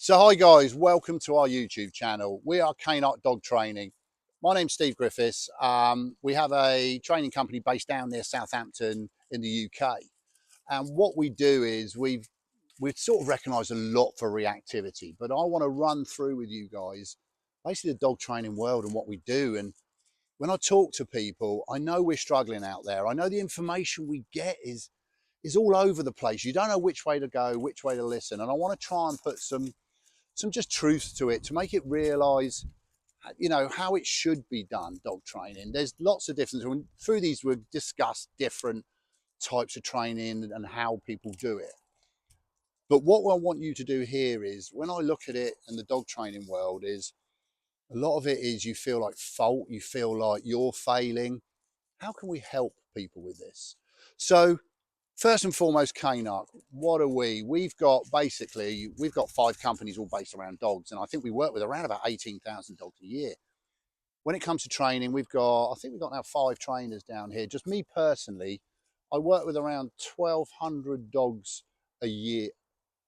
So hi guys, welcome to our YouTube channel. We are Cainark Dog Training. My name's Steve Griffiths. We have a training company based down near Southampton in the UK. And what we do is we've sort of recognised a lot for reactivity, but I want to run through with you guys basically the dog training world and what we do. And when I talk to people, I know we're struggling out there. I know the information we get is all over the place. You don't know which way to go, which way to listen. And I want to try and put some just truth to it to make it realize, you know, how it should be done, dog training. There's lots of different, through these we've discussed different types of training and how people do it. But what I want you to do here is, when I look at it in the dog training world, is a lot of it is you feel like fault, you feel like you're failing. How can we help people with this? So first and foremost, Cainark, what are we? We've got 5 companies all based around dogs, and I think we work with around about 18,000 dogs a year. When it comes to training, I think we've got now 5 trainers down here. Just me personally, I work with around 1,200 dogs a year,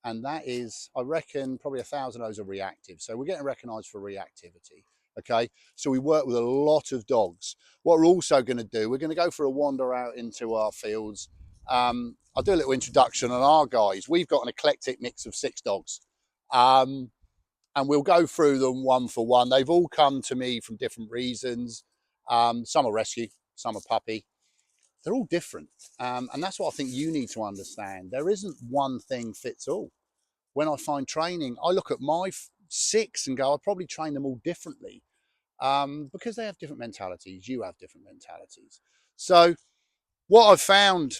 and that is, I reckon, probably 1,000 of those are reactive. So we're getting recognised for reactivity. Okay, so we work with a lot of dogs. What we're also going to do, we're going to go for a wander out into our fields. I'll do a little introduction on our guys. We've got an eclectic mix of 6 dogs, and we'll go through them one for one. They've all come to me from different reasons. Some are rescue, some are puppy. They're all different, and that's what I think you need to understand. There isn't one thing fits all. When I find training, I look at my 6 and go, I'll probably train them all differently, because they have different mentalities. You have different mentalities. So what I've found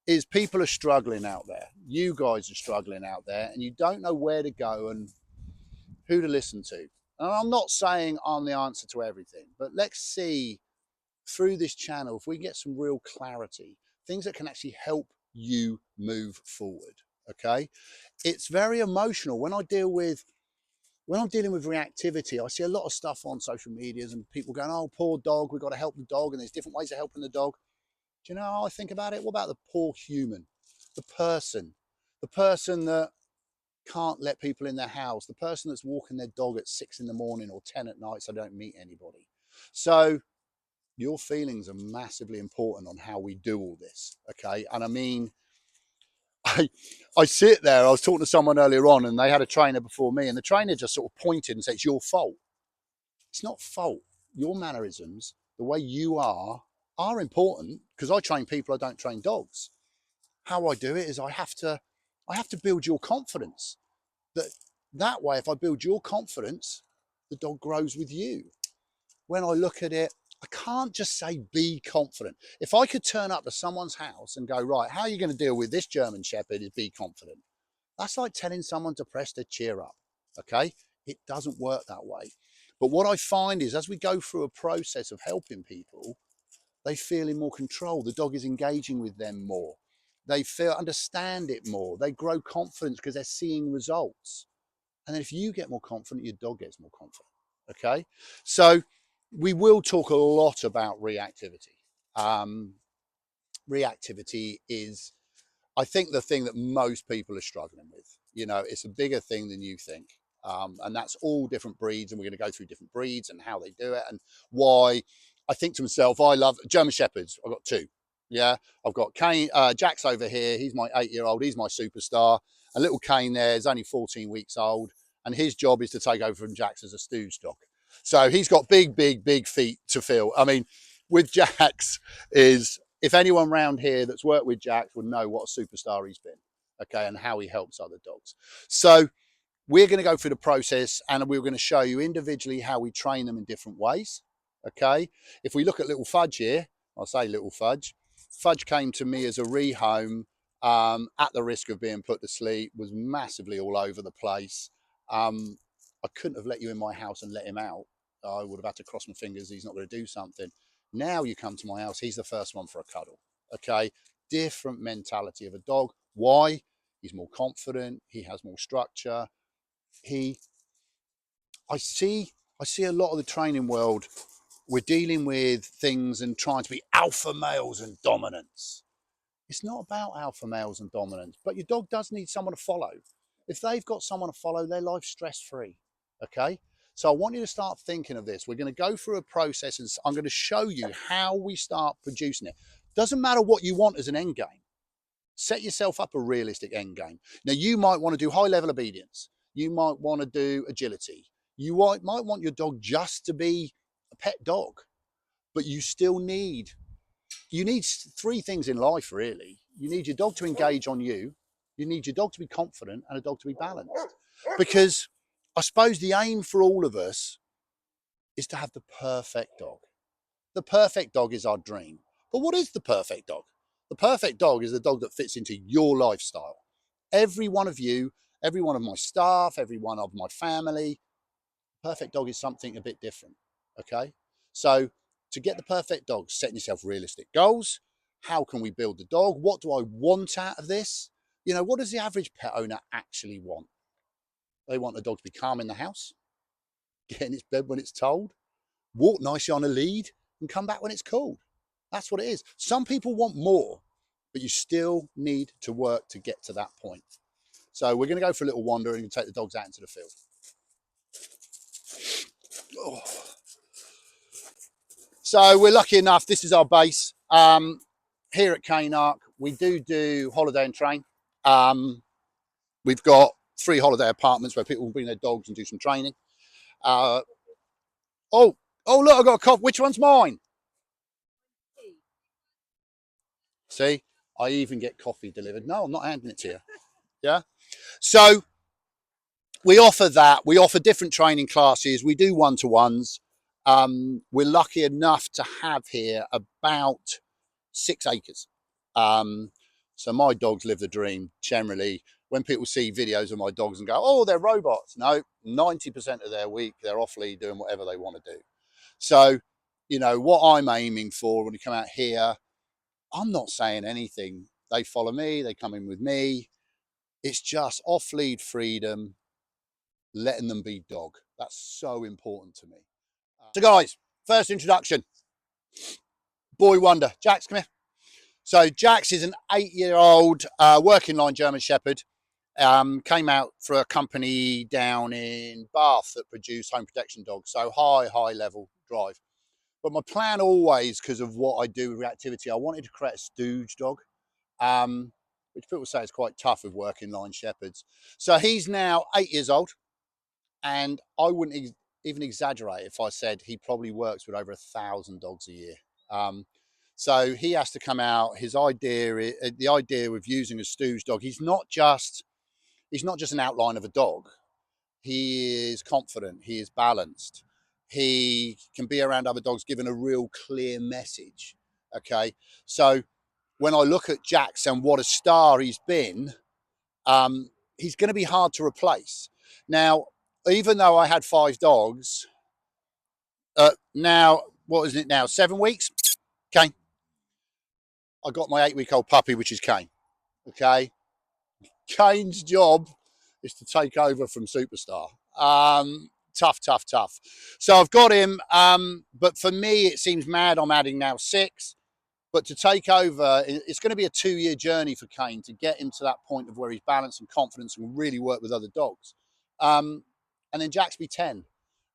is people are struggling out there. You guys are struggling out there, and you don't know where to go and who to listen to. And I'm not saying I'm the answer to everything, but let's see through this channel if we get some real clarity, things that can actually help you move forward. Okay, it's very emotional when I'm dealing with reactivity. I see a lot of stuff on social medias and people going, oh, poor dog, we've got to help the dog, and there's different ways of helping the dog. Do you know how I think about it? What about the poor human, the person that can't let people in their house, the person that's walking their dog at 6 in the morning or 10 at night so they don't meet anybody? So your feelings are massively important on how we do all this. Okay, and I mean, I sit there. I was talking to someone earlier on, and they had a trainer before me, and the trainer just sort of pointed and said, "It's your fault." It's not fault. Your mannerisms, the way you are important, because I train people, I don't train dogs. How I do it is I have to build your confidence. That way, if I build your confidence, the dog grows with you. When I look at it, I can't just say be confident. If I could turn up to someone's house and go, right, how are you going to deal with this German Shepherd is be confident. That's like telling someone to press to cheer up. Okay, it doesn't work that way. But what I find is, as we go through a process of helping people, they feel in more control. The dog is engaging with them more. They understand it more. They grow confidence because they're seeing results. And then if you get more confident, your dog gets more confident. Okay, so we will talk a lot about reactivity. Reactivity is, I think, the thing that most people are struggling with. You know, it's a bigger thing than you think. And that's all different breeds, and we're going to go through different breeds and how they do it and why. I think to myself, I love German Shepherds. I've got 2. Yeah, I've got Jack's over here. He's my 8-year-old. He's my superstar. A little Kane there is only 14 weeks old, and his job is to take over from Jack's as a stooge dog. So he's got big, big, big feet to fill. I mean, with Jack's is, if anyone around here that's worked with Jack's would know what a superstar he's been, okay, and how he helps other dogs. So we're going to go through the process, and we're going to show you individually how we train them in different ways, okay? If we look at little Fudge here, I'll say little Fudge. Fudge came to me as a rehome, at the risk of being put to sleep, was massively all over the place. I couldn't have let you in my house and let him out. I would have had to cross my fingers he's not going to do something. Now you come to my house, he's the first one for a cuddle. Okay, different mentality of a dog. Why? He's more confident. He has more structure. I see a lot of the training world. We're dealing with things and trying to be alpha males and dominance. It's not about alpha males and dominance, but your dog does need someone to follow. if they've got someone to follow, their life's stress-free, okay? So I want you to start thinking of this. We're going to go through a process and I'm going to show you how we start producing it. Doesn't matter what you want as an end game. Set yourself up a realistic end game. Now, you might want to do high level obedience. You might want to do agility. You might want your dog just to be a pet dog, but you need three things in life, really. You need your dog to engage on you. You need your dog to be confident and a dog to be balanced. Because I suppose the aim for all of us is to have the perfect dog. The perfect dog is our dream. But what is the perfect dog? The perfect dog is the dog that fits into your lifestyle. Every one of you, every one of my staff, every one of my family, perfect dog is something a bit different, okay? So to get the perfect dog, setting yourself realistic goals. How can we build the dog? What do I want out of this? You know, what does the average pet owner actually want? They want a dog to be calm in the house, get in its bed when it's told, walk nicely on a lead, and come back when it's called. That's what it is. Some people want more, but you still need to work to get to that point. So we're going to go for a little wander and take the dogs out into the field. Oh. So we're lucky enough, this is our base. Here at Cainark, we do holiday and train. We've got 3 holiday apartments where people will bring their dogs and do some training. Oh, look, I've got a cough. Which one's mine? See, I even get coffee delivered. No, I'm not handing it to you. Yeah. So we offer that. We offer different training classes. We do one-to-ones. We're lucky enough to have here about 6 acres. So my dogs live the dream generally. When people see videos of my dogs and go, oh, they're robots. No, 90% of their week, they're off lead doing whatever they want to do. So, you know, what I'm aiming for when you come out here, I'm not saying anything. They follow me, they come in with me. It's just off lead freedom, letting them be dog. That's so important to me. So guys, first introduction, boy wonder, Jax, come here. So Jax is an 8-year-old working line German Shepherd. Came out for a company down in Bath that produced home protection dogs. So high level drive. But my plan always, because of what I do with reactivity, I wanted to create a stooge dog, which people say is quite tough with working line shepherds. So he's now 8 years old, and I wouldn't even exaggerate if I said he probably works with over 1,000 dogs a year. So he has to come out. His idea, the idea with using a stooge dog, he's not just an outline of a dog. He is confident. He is balanced. He can be around other dogs, giving a real clear message. Okay, so when I look at Jax and what a star he's been, he's going to be hard to replace. Now, even though I had 5 dogs, now what is it now? 7 weeks. Okay, I got my 8-week-old puppy, which is Kane. Okay, Kane's job is to take over from Superstar. Tough. So I've got him, but for me, it seems mad I'm adding now 6. But to take over, it's going to be a 2-year journey for Kane to get him to that point of where he's balanced and confidence and really work with other dogs. And then Jax be 10.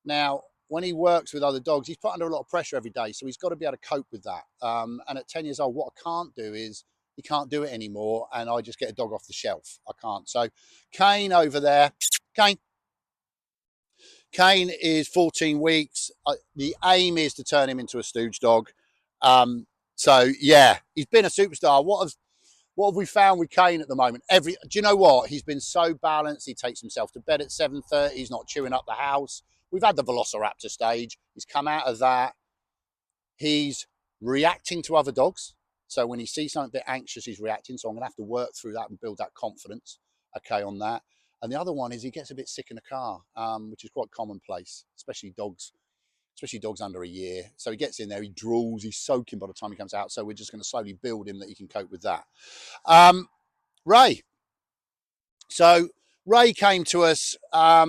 Now, when he works with other dogs, he's put under a lot of pressure every day, so he's got to be able to cope with that. And at 10 years old, what I can't do is he can't do it anymore, and I just get a dog off the shelf. I can't. So Kane over there, Kane is 14 weeks. The aim is to turn him into a stooge dog. So yeah, he's been a superstar. What have we found with Kane at the moment? Do you know what? He's been so balanced. He takes himself to bed at 7:30. He's not chewing up the house. We've had the Velociraptor stage. He's come out of that. He's reacting to other dogs. So when he sees something a bit anxious, he's reacting. So I'm going to have to work through that and build that confidence, okay, on that. And the other one is he gets a bit sick in the car, which is quite commonplace, especially dogs under a year. So he gets in there, he drools, he's soaking by the time he comes out. So we're just going to slowly build him that he can cope with that. Ray. So Ray came to us, I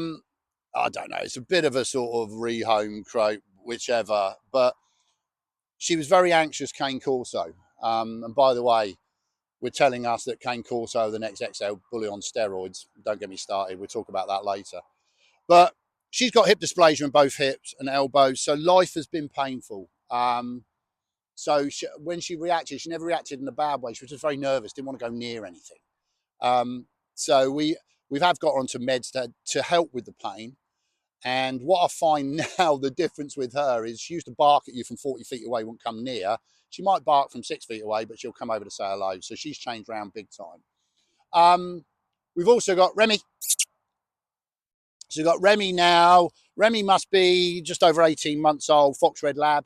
don't know, it's a bit of a sort of rehome croak, whichever, but she was very anxious, Cane Corso. And by the way, were telling us that Cane Corso, the next XL bully on steroids. Don't get me started. We'll talk about that later. But she's got hip dysplasia in both hips and elbows, so life has been painful. When she reacted, she never reacted in a bad way. She was just very nervous, didn't want to go near anything. So we've got her onto meds to help with the pain. And what I find now, the difference with her is she used to bark at you from 40 feet away, wouldn't come near. She might bark from 6 feet away, but she'll come over to say hello. So she's changed around big time. We've also got Remy. So we've got Remy now. Remy must be just over 18 months old, Fox Red Lab.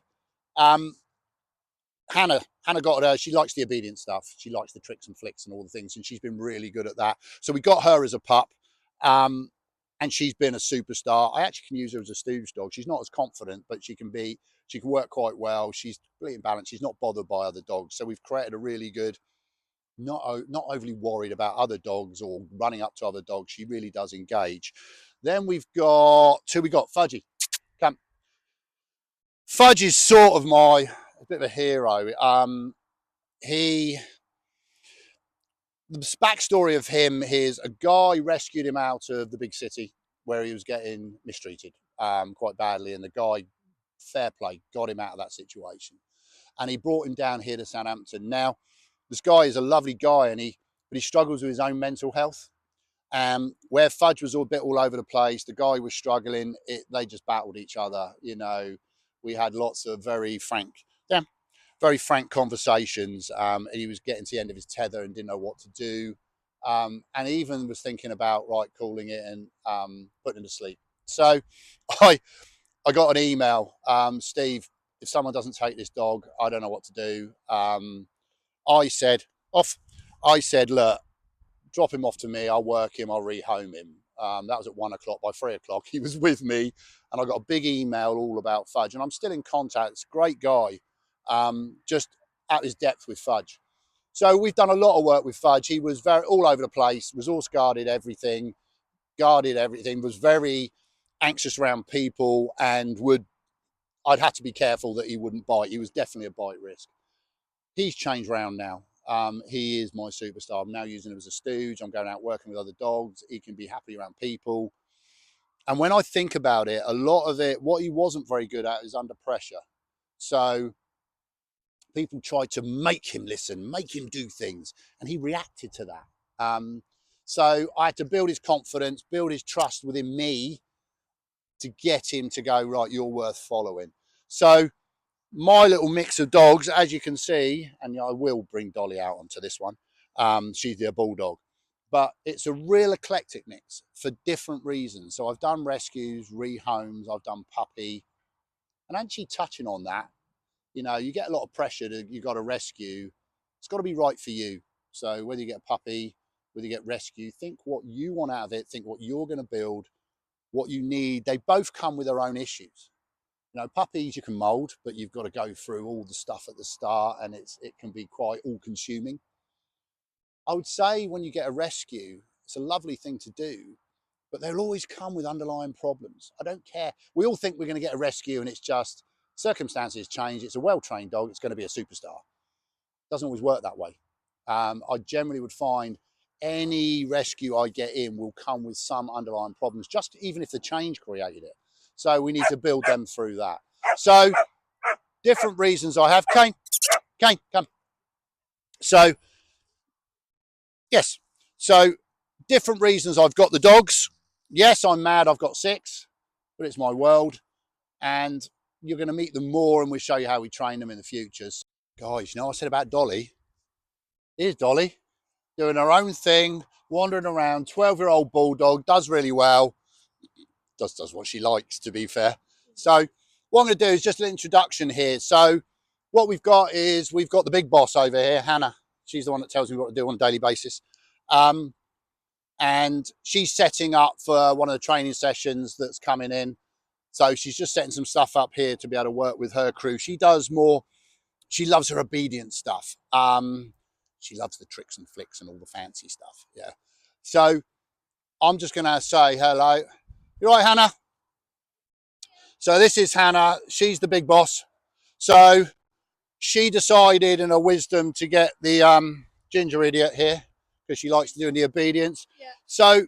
Hannah got her. She likes the obedient stuff. She likes the tricks and flicks and all the things, and she's been really good at that. So we got her as a pup, and she's been a superstar. I actually can use her as a stooge dog. She's not as confident, but she can work quite well. She's completely balanced. She's not bothered by other dogs. So we've created a really good, not overly worried about other dogs or running up to other dogs. She really does engage. Then we've got Fudgy. Come. Fudge is sort of a bit of a hero. The backstory of him is a guy rescued him out of the big city where he was getting mistreated quite badly, and the guy, fair play, got him out of that situation, and he brought him down here to Southampton. Now, this guy is a lovely guy, but he struggles with his own mental health. Where Fudge was a bit all over the place, the guy was struggling. They just battled each other. You know, we had lots of very frank conversations. He was getting to the end of his tether and didn't know what to do, and even was thinking about calling it and putting him to sleep. So I got an email, Steve, if someone doesn't take this dog, I don't know what to do. I said, look, drop him off to me. I'll work him. I'll rehome him. That was at 1 o'clock. By 3 o'clock, he was with me, and I got a big email all about Fudge, and I'm still in contact. It's a great guy, just at his depth with Fudge. So we've done a lot of work with Fudge. He was very all over the place, resource guarded everything, was very anxious around people, and I'd had to be careful that he wouldn't bite. He was definitely a bite risk. He's changed around now. He is my superstar. I'm now using him as a stooge. I'm going out working with other dogs. He can be happy around people. And when I think about it, a lot of it, what he wasn't very good at is under pressure. So people tried to make him listen, make him do things, and he reacted to that. So I had to build his confidence, build his trust within me to get him to go, right, you're worth following. So my little mix of dogs, as you can see, and I will bring Dolly out onto this one. She's the bulldog, but it's a real eclectic mix for different reasons. So I've done rescues, rehomes, I've done puppy, and actually touching on that, you get a lot of pressure you got to rescue. It's got to be right for you. So whether you get a puppy, whether you get rescue, think what you want out of it, think what you're going to build, what you need. They both come with their own issues. Puppies you can mold, but you've got to go through all the stuff at the start, and it can be quite all consuming. I would say when you get a rescue, it's a lovely thing to do, but they'll always come with underlying problems. I don't care. We all think we're going to get a rescue and it's just circumstances change. It's a well-trained dog. It's going to be a superstar. Doesn't always work that way. I generally would find any rescue I get in will come with some underlying problems, just even if the change created it. So we need to build them through that. So different reasons I have. Kane, come. So, yes. So different reasons I've got the dogs. Yes, I'm mad I've got 6, but it's my world. And you're going to meet them more, and we'll show you how we train them in the future. So, guys, what I said about Dolly? Here's Dolly doing her own thing, wandering around, 12-year-old bulldog, does really well. Does what she likes, to be fair. So what I'm going to do is just an introduction here. So what we've got is we've got the big boss over here, Hannah. She's the one that tells me what to do on a daily basis. And she's setting up for one of the training sessions that's coming in. So she's just setting some stuff up here to be able to work with her crew. She loves her obedient stuff. She loves the tricks and flicks and all the fancy stuff. Yeah. So I'm just going to say hello. You right, Hannah? So this is Hannah. She's the big boss. So she decided in her wisdom to get the ginger idiot here because she likes doing the obedience. Yeah. So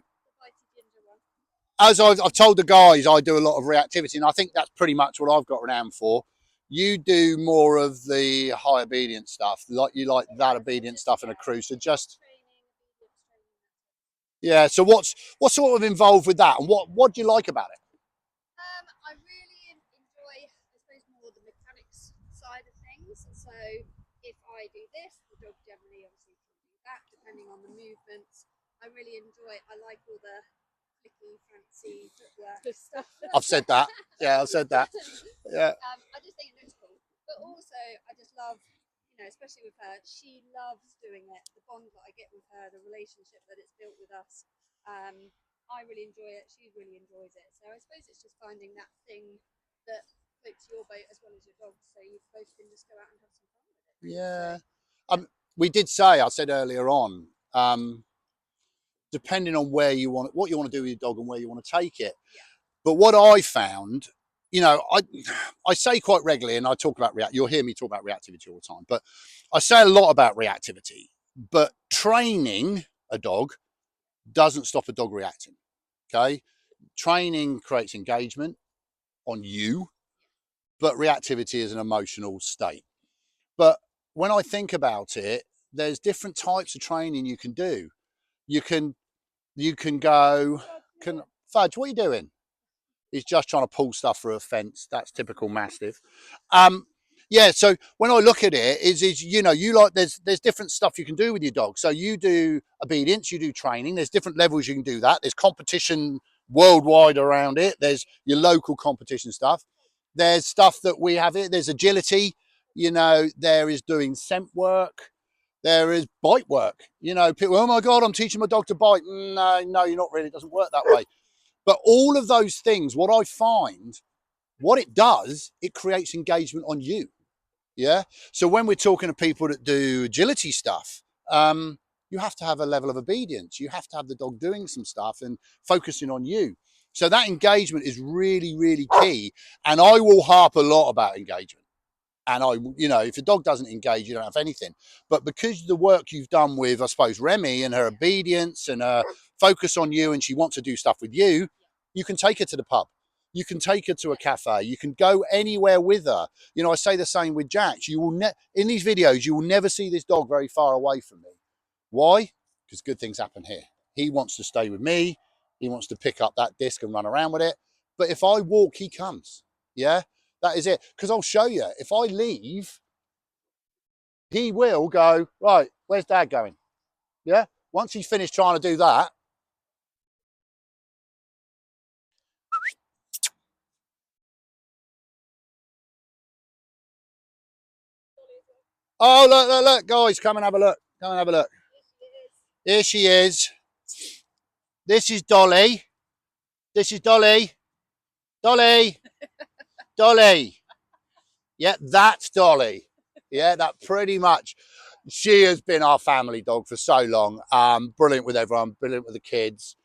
as I've told the guys, I do a lot of reactivity, and I think that's pretty much what I've got renowned for. You do more of the high obedience stuff, like you like that obedience stuff in a crew. So just yeah. So what's sort of involved with that, and what do you like about it? I really enjoy, I suppose, more the mechanics side of things. So if I do this, the dog generally obviously can do that, depending on the movements. I really enjoy. I like all the clicky, fancy footwork stuff. I've said that. Yeah, I've said that. Yeah. I just think it looks cool, but also I just love, especially with her. She loves doing it. The bond that I get with her, the relationship that it's built with us. I really enjoy it. She really enjoys it. So I suppose it's just finding that thing that floats your boat as well as your dog, so you both can just go out and have some fun with it. Yeah. We did say, I said earlier on, depending on what you want to do with your dog and where you want to take it. Yeah. But what I found, I say quite regularly, and I talk about you'll hear me talk about reactivity all the time, but I say a lot about reactivity. But training a dog doesn't stop a dog reacting. Okay. Training creates engagement on you, but reactivity is an emotional state. But when I think about it, there's different types of training you can do. You can go, Fudge, what are you doing? He's just trying to pull stuff through a fence. That's typical Mastiff. Yeah, so when I look at it, is you like there's different stuff you can do with your dog. So you do obedience, you do training. There's different levels you can do that. There's competition worldwide around it. There's your local competition stuff. There's stuff that we have it. There's agility. There is doing scent work. There is bite work. People, oh my God, I'm teaching my dog to bite. No, you're not really. It doesn't work that way. But all of those things, what I find, what it does, it creates engagement on you. Yeah. So when we're talking to people that do agility stuff, you have to have a level of obedience. You have to have the dog doing some stuff and focusing on you. So that engagement is really, really key. And I will harp a lot about engagement. And if your dog doesn't engage, you don't have anything. But because of the work you've done with, I suppose, Remy and her obedience and her focus on you, and she wants to do stuff with you, you can take her to the pub. You can take her to a cafe. You can go anywhere with her. I say the same with Jax. You will in these videos, you will never see this dog very far away from me. Why? Because good things happen here. He wants to stay with me. He wants to pick up that disc and run around with it. But if I walk, he comes. Yeah, that is it. Because I'll show you. If I leave, he will go, right, where's Dad going? Yeah. Once he's finished trying to do that, oh, look, guys, come and have a look. Come and have a look. Here she is. This is Dolly. This is Dolly. Dolly. Dolly. Yeah, that's Dolly. Yeah, that pretty much. She has been our family dog for so long. Brilliant with everyone, brilliant with the kids.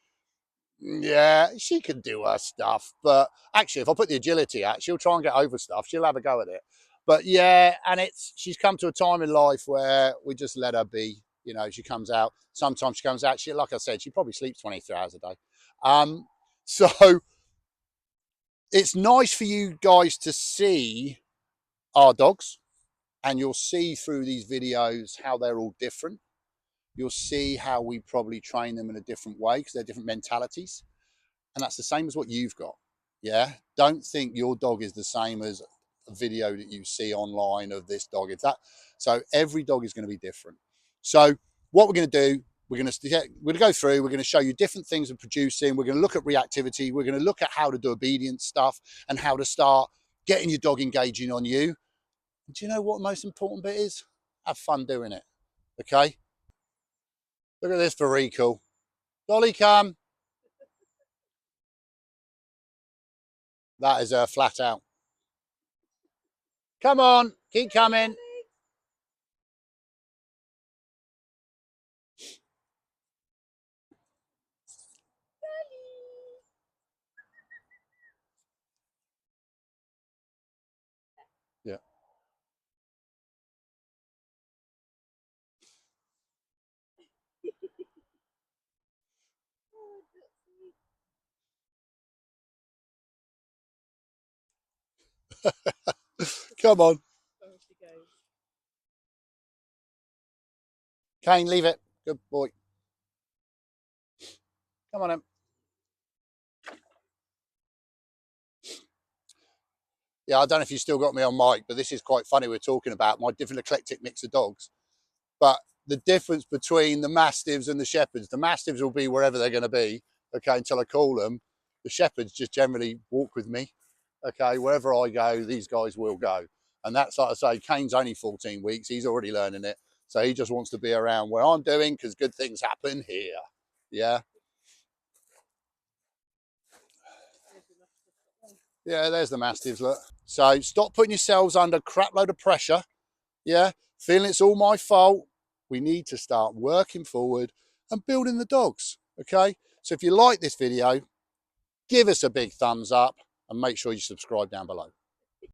Yeah, she can do her stuff. But actually, if I put the agility out, she'll try and get over stuff. She'll have a go at it. But yeah, and she's come to a time in life where we just let her be. She comes out. Sometimes she comes out. Like I said, she probably sleeps 23 hours a day. So it's nice for you guys to see our dogs, and you'll see through these videos how they're all different. You'll see how we probably train them in a different way because they're different mentalities. And that's the same as what you've got. Yeah. Don't think your dog is the same as a video that you see online of this dog. So every dog is going to be different. So what we're going to do, we're going to go through, we're going to show you different things of producing. We're going to look at reactivity. We're going to look at how to do obedience stuff and how to start getting your dog engaging on you. And do you know what the most important bit is? Have fun doing it. Okay. Look at this vehicle. Dolly, come. That is her flat out. Come on, keep coming. Yeah. Come on. Where she goes. Kane, leave it. Good boy. Come on, Em. Yeah, I don't know if you still got me on mic, but this is quite funny. We're talking about my different eclectic mix of dogs. But the difference between the Mastiffs and the Shepherds, the Mastiffs will be wherever they're going to be, okay, until I call them. The Shepherds just generally walk with me, okay, wherever I go, these guys will go. And that's like I say, Kane's only 14 weeks. He's already learning it. So he just wants to be around where I'm doing because good things happen here. Yeah. Yeah, there's the Mastiffs, look. So stop putting yourselves under a crap load of pressure. Yeah, feeling it's all my fault. We need to start working forward and building the dogs. Okay, so if you like this video, give us a big thumbs up and make sure you subscribe down below.